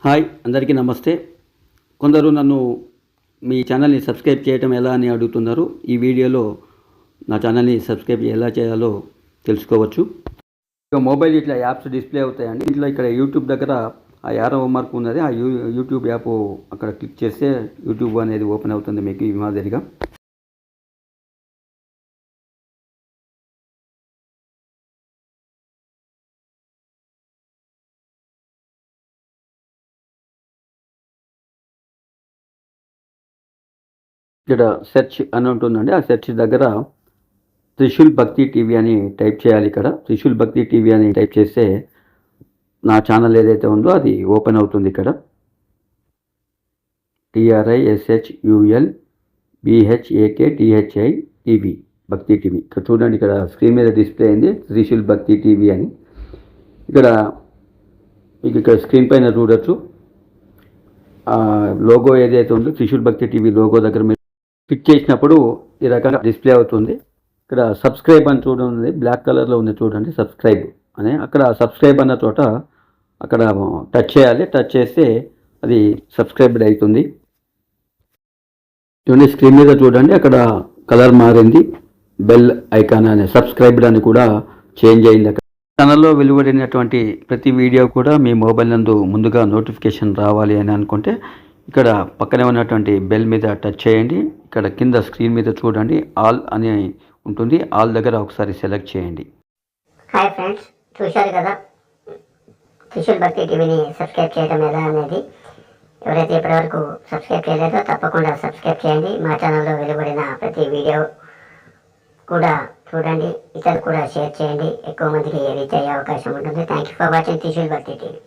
Hi అందరికీ నమస్తే. కొందరు నన్ను మీ ఛానల్ని సబ్స్క్రైబ్ చేయటం ఎలా అని అడుగుతున్నారు. ఈ వీడియోలో నా ఛానల్ని సబ్స్క్రైబ్ ఎలా చేయాలో తెలుసుకోవచ్చు. ఇక మొబైల్ ఇట్లా యాప్స్ డిస్ప్లే అవుతాయండి. ఇంట్లో ఇక్కడ యూట్యూబ్ దగ్గర ఆ యారో మార్క్ ఉన్నది. ఆ యూట్యూబ్ యాప్ అక్కడ క్లిక్ చేస్తే యూట్యూబ్ అనేది ఓపెన్ అవుతుంది మీకు ఈ మాదిరిగా. ఇక్కడ సెర్చ్ అని ఉంటుందండి. ఆ సెర్చ్ దగ్గర త్రిశూల్ భక్తి టీవీ అని టైప్ చేయాలి. ఇక్కడ త్రిశూల్ భక్తి టీవీ అని టైప్ చేస్తే నా ఛానల్ ఏదైతే ఉందో అది ఓపెన్ అవుతుంది. ఇక్కడ TRISHUL BHAKTHI భక్తి టీవీ. ఇక్కడ చూడండి, ఇక్కడ స్క్రీన్ మీద డిస్ప్లే అయింది త్రిశూల్ భక్తి టీవీ అని. ఇక్కడ మీకు ఇక్కడ స్క్రీన్ పైన చూడొచ్చు లోగో ఏదైతే ఉందో త్రిశూల్ భక్తి టీవీ లోగో దగ్గర మీరు క్లిక్ చేసినప్పుడు ఈ రకంగా డిస్ప్లే అవుతుంది. ఇక్కడ సబ్స్క్రైబ్ అని చూడండి, బ్లాక్ కలర్లో ఉంది చూడండి సబ్స్క్రైబ్ అని. అక్కడ సబ్స్క్రైబ్ అన్న చోట అక్కడ టచ్ చేయాలి. టచ్ చేస్తే అది సబ్స్క్రైబ్డ్ అవుతుంది. చూడండి స్క్రీన్ మీద చూడండి, అక్కడ కలర్ మారింది, బెల్ ఐకాన్ అనే సబ్స్క్రైబ్డ్ అని కూడా చేంజ్ అయింది. అక్కడ ఛానల్లో వెలువడినటువంటి ప్రతి వీడియో కూడా మీ మొబైల్ నందు ముందుగా నోటిఫికేషన్ రావాలి అని అనుకుంటే ఇక్కడ పక్కనే ఉన్నటువంటి బెల్ మీద టచ్ చేయండి. ఇక్కడ కింద స్క్రీన్ మీద చూడండి ఆల్ అని ఉంటుంది. ఆల్ దగ్గర ఒకసారి సెలెక్ట్ చేయండి. హాయ్ ఫ్రెండ్స్, చూశారు కదా త్రిశూల్ భక్తి టీవీని సబ్స్క్రైబ్ చేయడం ఎలా అనేది. ఎవరైతే ఇప్పటివరకు సబ్స్క్రైబ్ చేయలేదో తప్పకుండా సబ్స్క్రైబ్ చేయండి. మా ఛానల్లో వెలువడిన ప్రతి వీడియో కూడా చూడండి, ఇతరులు కూడా షేర్ చేయండి. ఎక్కువ మందికి రీచ్ అయ్యే అవకాశం ఉంటుంది. Thank you for watching Trishul భక్తి టీవీ.